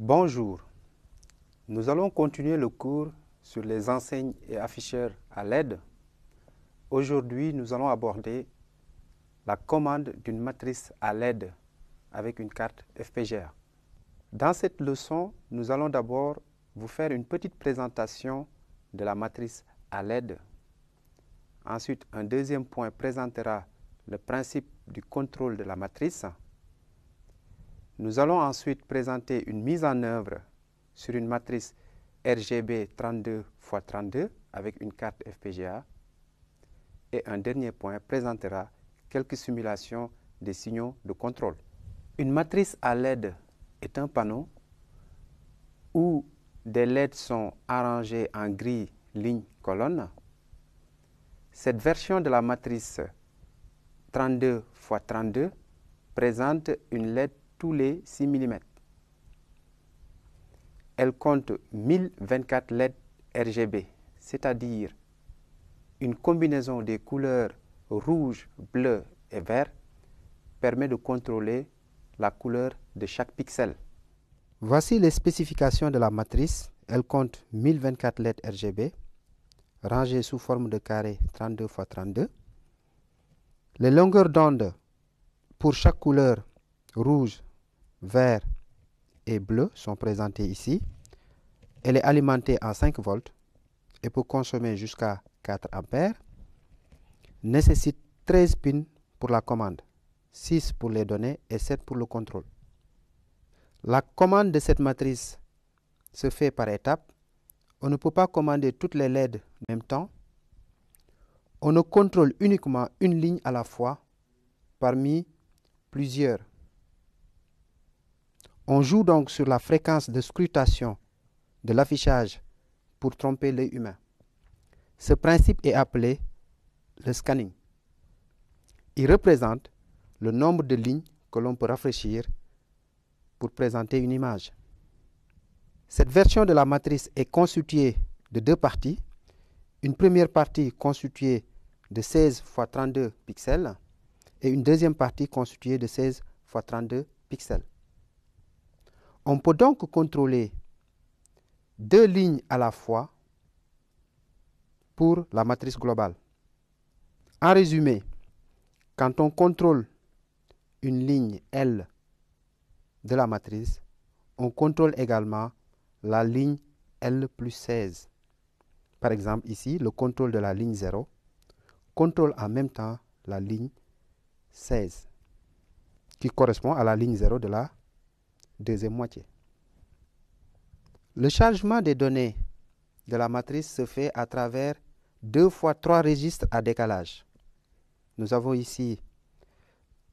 Bonjour, nous allons continuer le cours sur les enseignes et afficheurs à LED. Aujourd'hui, nous allons aborder la commande d'une matrice à LED avec une carte FPGA. Dans cette leçon, nous allons d'abord vous faire une petite présentation de la matrice à LED. Ensuite, un deuxième point présentera le principe du contrôle de la matrice. Nous allons ensuite présenter une mise en œuvre sur une matrice RGB 32x32 avec une carte FPGA. Et un dernier point présentera quelques simulations des signaux de contrôle. Une matrice à LED est un panneau où des LED sont arrangés en grille, ligne, colonne. Cette version de la matrice 32x32 présente une LED tous les 6 mm. Elle compte 1024 LED RGB, c'est-à-dire une combinaison des couleurs rouge, bleu et vert permet de contrôler la couleur de chaque pixel. Voici les spécifications de la matrice. Elle compte 1024 LED RGB, rangées sous forme de carré 32x32. Les longueurs d'onde pour chaque couleur rouge, vert et bleu sont présentées ici. Elle est alimentée en 5 volts et peut consommer jusqu'à 4 ampères. Nécessite 13 pins pour la commande, 6 pour les données et 7 pour le contrôle. La commande de cette matrice se fait par étapes. On ne peut pas commander toutes les LED en même temps. On ne contrôle uniquement une ligne à la fois parmi plusieurs. On joue donc sur la fréquence de scrutation de l'affichage pour tromper l'œil humain. Ce principe est appelé le scanning. Il représente le nombre de lignes que l'on peut rafraîchir pour présenter une image. Cette version de la matrice est constituée de deux parties. Une première partie constituée de 16 x 32 pixels et une deuxième partie constituée de 16 x 32 pixels. On peut donc contrôler deux lignes à la fois pour la matrice globale. En résumé, quand on contrôle une ligne L de la matrice, on contrôle également la ligne L plus 16. Par exemple, ici, le contrôle de la ligne 0 contrôle en même temps la ligne 16, qui correspond à la ligne 0 de la deuxième moitié. Le chargement des données de la matrice se fait à travers 2 fois 3 registres à décalage. Nous avons ici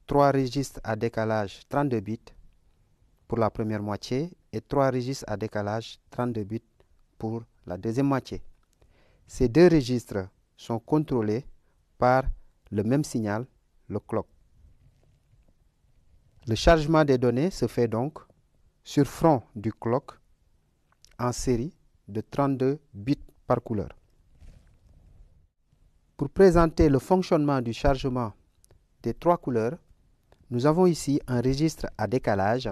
3 registres à décalage 32 bits pour la première moitié et 3 registres à décalage 32 bits pour la deuxième moitié. Ces deux registres sont contrôlés par le même signal, le clock. Le chargement des données se fait donc sur front du clock en série de 32 bits par couleur. Pour présenter le fonctionnement du chargement des 3 couleurs, nous avons ici un registre à décalage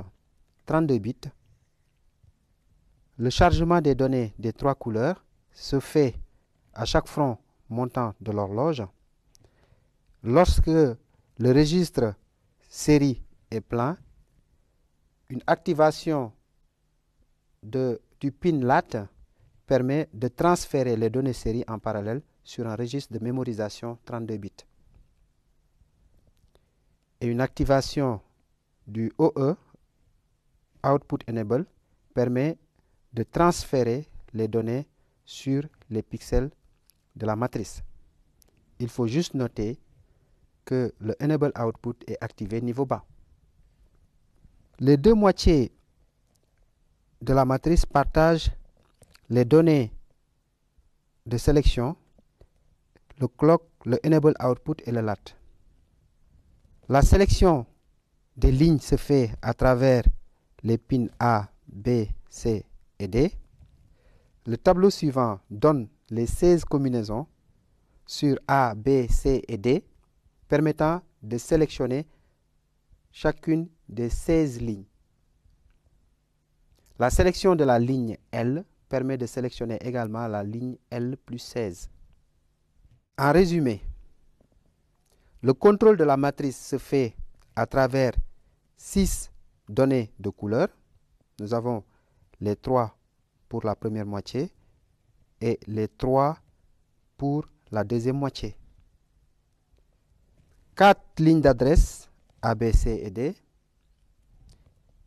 32 bits. Le chargement des données des 3 couleurs se fait à chaque front montant de l'horloge. Lorsque le registre série est plein, une activation du pin LAT permet de transférer les données série en parallèle sur un registre de mémorisation 32 bits. Et une activation du OE, Output Enable, permet de transférer les données sur les pixels de la matrice. Il faut juste noter que le Enable Output est activé niveau bas. Les deux moitiés de la matrice partagent les données de sélection, le clock, le Enable Output et le LAT. La sélection des lignes se fait à travers les pins A, B, C et D. Le tableau suivant donne les 16 combinaisons sur A, B, C et D, permettant de sélectionner chacune des 16 lignes. La sélection de la ligne L permet de sélectionner également la ligne L plus 16. En résumé, le contrôle de la matrice se fait à travers 6 données de couleur. Nous avons les 3 pour la première moitié et les 3 pour la deuxième moitié. 4 lignes d'adresse A, B, C et D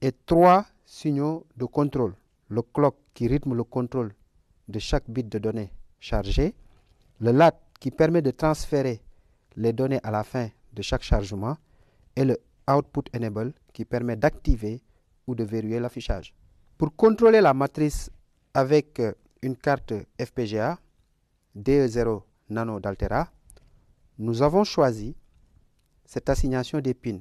et 3 signaux de contrôle. Le clock qui rythme le contrôle de chaque bit de données chargées, le LAT qui permet de transférer les données à la fin de chaque chargement et le Output Enable qui permet d'activer ou de verrouiller l'affichage. Pour contrôler la matrice avec une carte FPGA DE0 Nano d'Altera, nous avons choisi cette assignation des pins.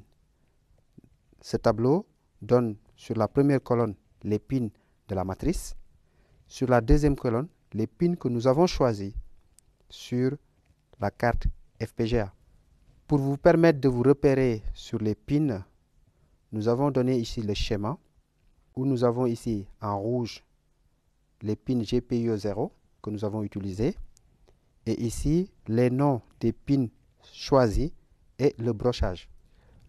Ce tableau donne sur la première colonne les pins de la matrice, sur la deuxième colonne les pins que nous avons choisis sur la carte FPGA. Pour vous permettre de vous repérer sur les pins, nous avons donné ici le schéma où nous avons ici en rouge les pins GPIO 0 que nous avons utilisés et ici les noms des pins choisis et le brochage.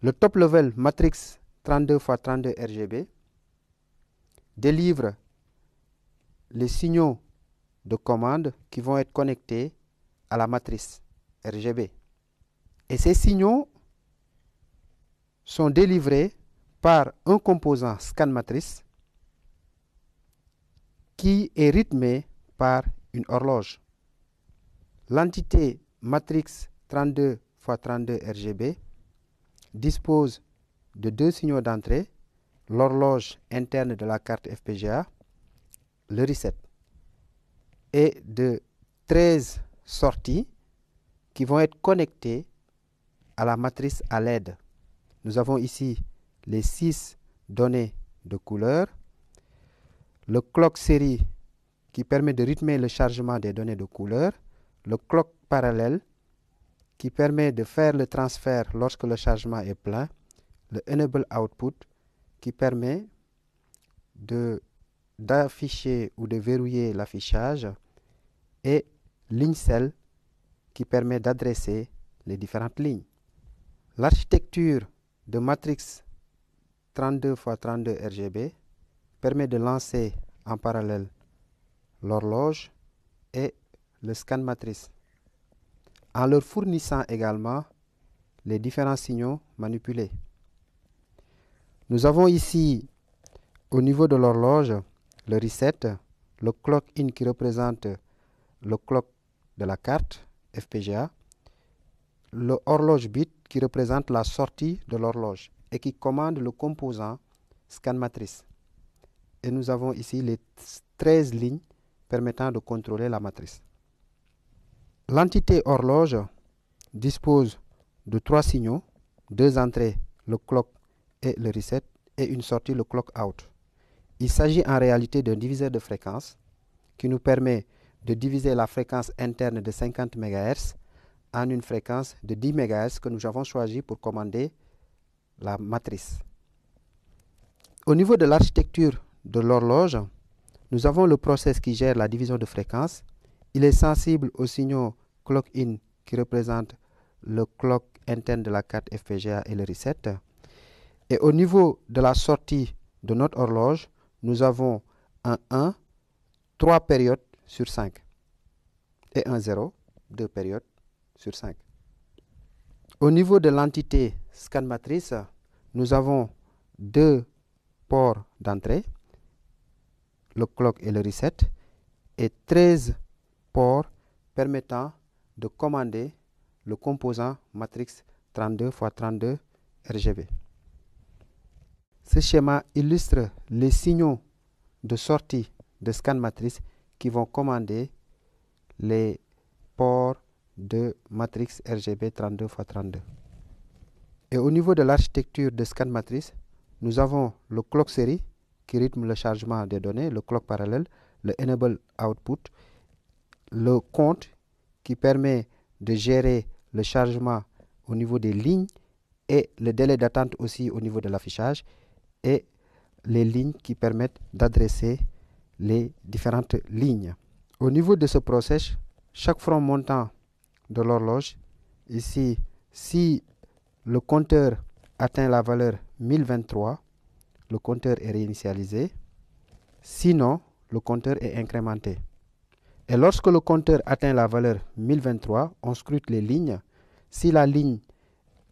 Le top level matrix 32x32 RGB délivre les signaux de commande qui vont être connectés à la matrice RGB. Et ces signaux sont délivrés par un composant scan matrice qui est rythmé par une horloge. L'entité matrix 32x32 RGB dispose de 2 signaux d'entrée, l'horloge interne de la carte FPGA, le reset, et de 13 sorties qui vont être connectées à la matrice à LED. Nous avons ici les 6 données de couleur, le clock série qui permet de rythmer le chargement des données de couleur, le clock parallèle qui permet de faire le transfert lorsque le chargement est plein, le enable output qui permet d'afficher ou de verrouiller l'affichage et ligne cell qui permet d'adresser les différentes lignes. L'architecture de matrix 32x32 RGB permet de lancer en parallèle l'horloge et le scan matrice, en leur fournissant également les différents signaux manipulés. Nous avons ici, au niveau de l'horloge, le reset, le clock in qui représente le clock de la carte FPGA, le horloge bit qui représente la sortie de l'horloge et qui commande le composant scan matrice. Et nous avons ici les 13 lignes permettant de contrôler la matrice. L'entité horloge dispose de 3 signaux, 2 entrées, le clock et le reset, et une sortie, le clock out. Il s'agit en réalité d'un diviseur de fréquence qui nous permet de diviser la fréquence interne de 50 MHz en une fréquence de 10 MHz que nous avons choisi pour commander la matrice. Au niveau de l'architecture de l'horloge, nous avons le process qui gère la division de fréquence. Il est sensible aux signaux clock in qui représente le clock interne de la carte FPGA et le reset. Et au niveau de la sortie de notre horloge, nous avons un 1, 3 périodes sur 5 et un 0, 2 périodes sur 5. Au niveau de l'entité scan matrice, nous avons 2 ports d'entrée, le clock et le reset, et 13 ports permettant de commander le composant matrix 32x32 RGB. Ce schéma illustre les signaux de sortie de scan matrice qui vont commander les ports de matrix RGB 32x32. Et au niveau de l'architecture de scan matrice, nous avons le clock série qui rythme le chargement des données, le clock parallèle, le enable output, le compte qui permet de gérer le chargement au niveau des lignes et le délai d'attente aussi au niveau de l'affichage, et les lignes qui permettent d'adresser les différentes lignes. Au niveau de ce process, chaque front montant de l'horloge, ici, si le compteur atteint la valeur 1023, le compteur est réinitialisé. Sinon, le compteur est incrémenté. Et lorsque le compteur atteint la valeur 1023, on scrute les lignes. Si la ligne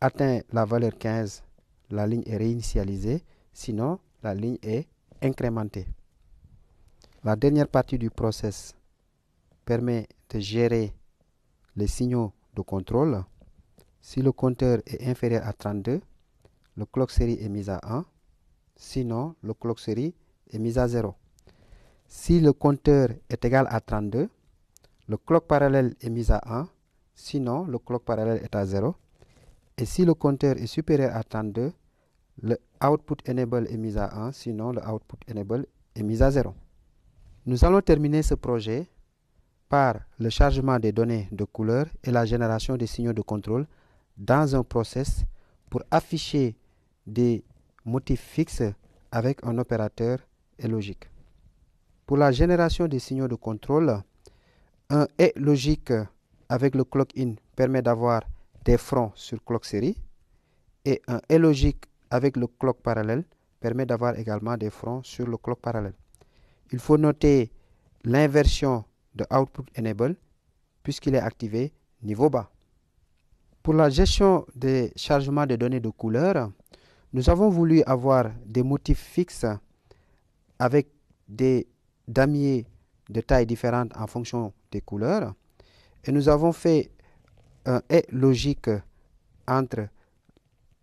atteint la valeur 15, la ligne est réinitialisée. Sinon, la ligne est incrémentée. La dernière partie du process permet de gérer les signaux de contrôle. Si le compteur est inférieur à 32, le clock série est mis à 1. Sinon, le clock série est mis à 0. Si le compteur est égal à 32, le clock parallèle est mis à 1. Sinon, le clock parallèle est à 0. Et si le compteur est supérieur à 32, le output enable est mis à 1. Sinon, le output enable est mis à 0. Nous allons terminer ce projet par le chargement des données de couleur et la génération des signaux de contrôle dans un process pour afficher des motifs fixes avec un opérateur et logique. Pour la génération des signaux de contrôle, un et logique avec le clock in permet d'avoir des fronts sur clock série et un et logique avec le clock parallèle permet d'avoir également des fronts sur le clock parallèle. Il faut noter l'inversion de output enable puisqu'il est activé niveau bas. Pour la gestion des chargements de données de couleur, nous avons voulu avoir des motifs fixes avec des damiers de tailles différentes en fonction des couleurs. Et nous avons fait un et logique entre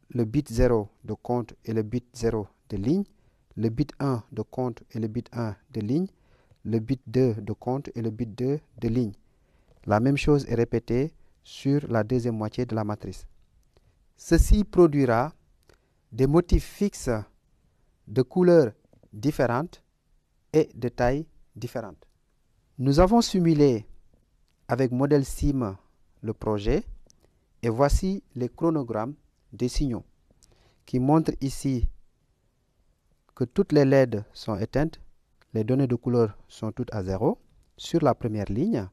le bit 0 de compte et le bit 0 de ligne, le bit 1 de compte et le bit 1 de ligne, le bit 2 de compte et le bit 2 de ligne. La même chose est répétée sur la deuxième moitié de la matrice. Ceci produira des motifs fixes de couleurs différentes et de tailles différentes. Nous avons simulé avec modèle SIM le projet et voici les chronogrammes des signaux qui montrent ici que toutes les LED sont éteintes, les données de couleur sont toutes à 0 sur la première ligne.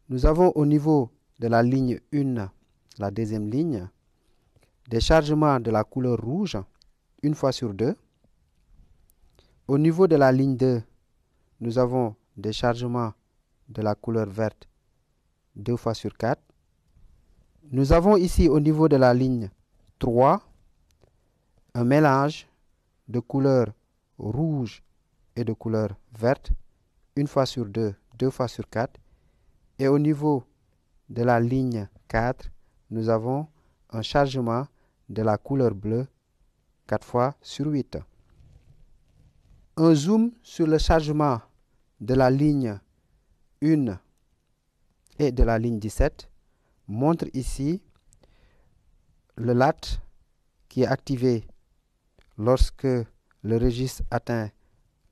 Nous avons au niveau de la ligne 1, la deuxième ligne, des chargements de la couleur rouge une fois sur 2. Au niveau de la ligne 2, nous avons des chargements de la couleur verte 2 fois sur 4. Nous avons ici au niveau de la ligne 3 un mélange de couleur rouge et de couleur verte 1 fois sur 2, 2 fois sur 4. Et au niveau de la ligne 4, nous avons un chargement de la couleur bleue 4 fois sur 8. Un zoom sur le chargement de la ligne 1 et de la ligne 17 montre ici le lat qui est activé lorsque le registre atteint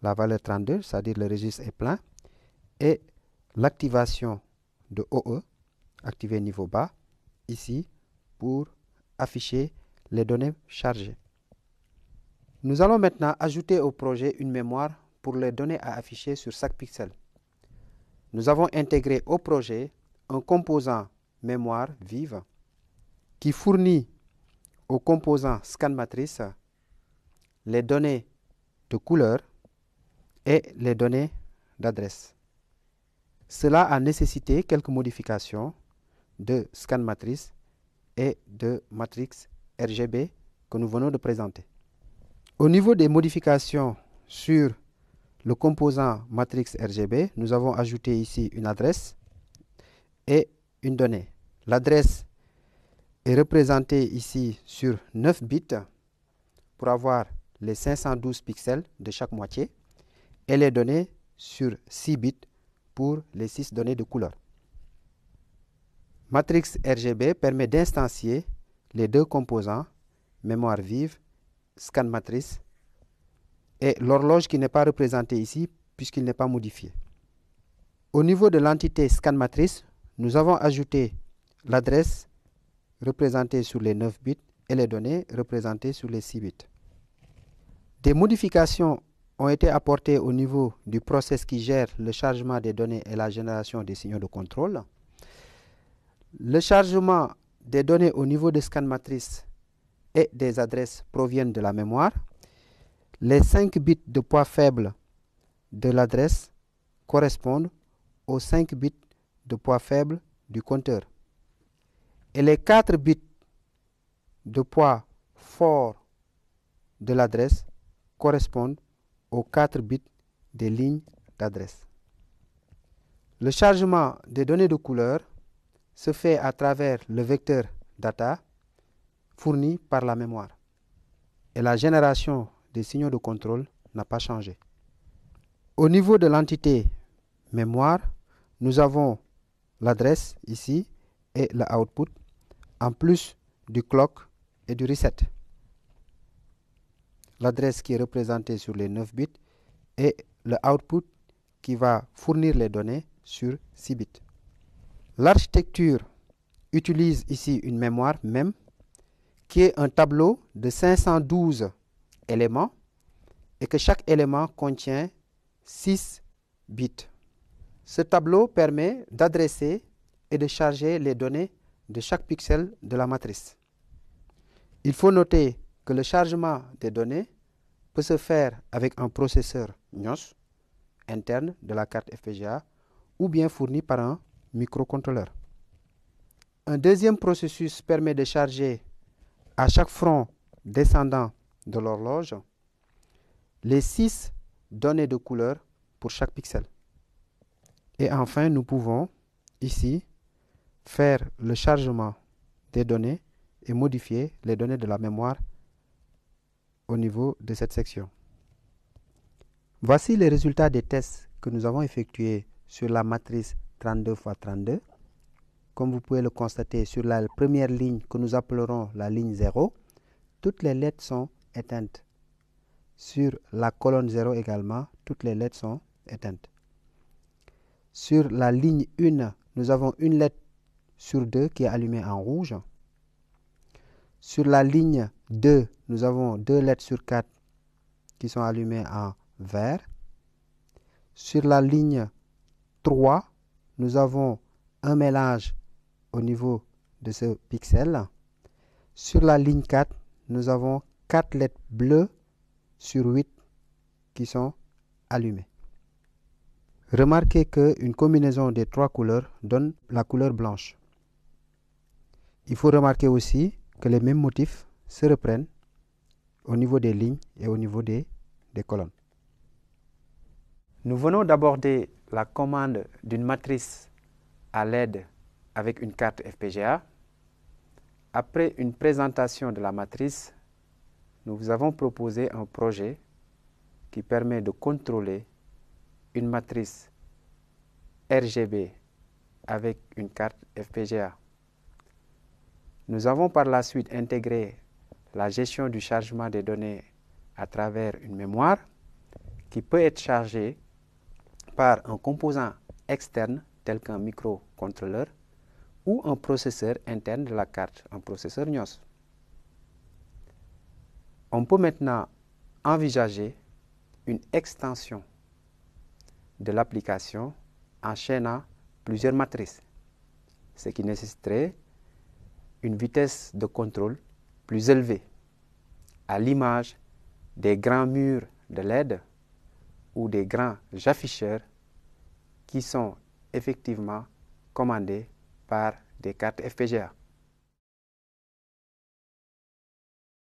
la valeur 32, c'est-à-dire le registre est plein, et l'activation de OE, activé niveau bas, ici, pour afficher les données chargées. Nous allons maintenant ajouter au projet une mémoire pour les données à afficher sur chaque pixel. Nous avons intégré au projet un composant mémoire vive qui fournit au composant scan matrice les données de couleur et les données d'adresse. Cela a nécessité quelques modifications de scan matrice et de matrix RGB que nous venons de présenter. Au niveau des modifications sur le composant matrix RGB, nous avons ajouté ici une adresse et une donnée. L'adresse est représentée ici sur 9 bits pour avoir les 512 pixels de chaque moitié et les données sur 6 bits pour les 6 données de couleur. Matrix RGB permet d'instancier les deux composants, mémoire vive, scan matrice, et l'horloge qui n'est pas représentée ici puisqu'il n'est pas modifié. Au niveau de l'entité scan matrice, nous avons ajouté l'adresse représentée sur les 9 bits et les données représentées sur les 6 bits. Des modifications ont été apportées au niveau du process qui gère le chargement des données et la génération des signaux de contrôle. Le chargement des données au niveau de scan matrice et des adresses proviennent de la mémoire. Les 5 bits de poids faible de l'adresse correspondent aux 5 bits de poids faible du compteur. Et les 4 bits de poids fort de l'adresse correspondent aux 4 bits des lignes d'adresse. Le chargement des données de couleur se fait à travers le vecteur data fourni par la mémoire. Et la génération des signaux de contrôle n'a pas changé. Au niveau de l'entité mémoire, nous avons l'adresse ici et le output, en plus du clock et du reset. L'adresse qui est représentée sur les 9 bits et le output qui va fournir les données sur 6 bits. L'architecture utilise ici une mémoire MEM qui est un tableau de 512 éléments et que chaque élément contient 6 bits. Ce tableau permet d'adresser et de charger les données de chaque pixel de la matrice. Il faut noter que le chargement des données peut se faire avec un processeur NIOS interne de la carte FPGA ou bien fourni par un microcontrôleur. Un deuxième processus permet de charger à chaque front descendant de l'horloge les 6 données de couleur pour chaque pixel. Et enfin, nous pouvons ici faire le chargement des données et modifier les données de la mémoire au niveau de cette section. Voici les résultats des tests que nous avons effectués sur la matrice 32 x 32. Comme vous pouvez le constater, sur la première ligne que nous appellerons la ligne 0, toutes les lettres sont éteintes. Sur la colonne 0 également, toutes les lettres sont éteintes. Sur la ligne 1, nous avons une lettre sur 2 qui est allumée en rouge. Sur la ligne 2, nous avons 2 lettres sur 4 qui sont allumées en vert. Sur la ligne 3, nous avons un mélange au niveau de ce pixel. Sur la ligne 4, nous avons 4 lettres bleues sur 8 qui sont allumées. Remarquez qu'une combinaison des 3 couleurs donne la couleur blanche. Il faut remarquer aussi que les mêmes motifs se reprennent au niveau des lignes et au niveau des colonnes. Nous venons d'aborder la commande d'une matrice à LED avec une carte FPGA. Après une présentation de la matrice, nous vous avons proposé un projet qui permet de contrôler une matrice RGB avec une carte FPGA. Nous avons par la suite intégré la gestion du chargement des données à travers une mémoire qui peut être chargée par un composant externe tel qu'un microcontrôleur ou un processeur interne de la carte, un processeur NIOS. On peut maintenant envisager une extension de l'application enchaînant plusieurs matrices, ce qui nécessiterait une vitesse de contrôle plus élevée, à l'image des grands murs de LED ou des grands afficheurs qui sont effectivement commandés par des cartes FPGA.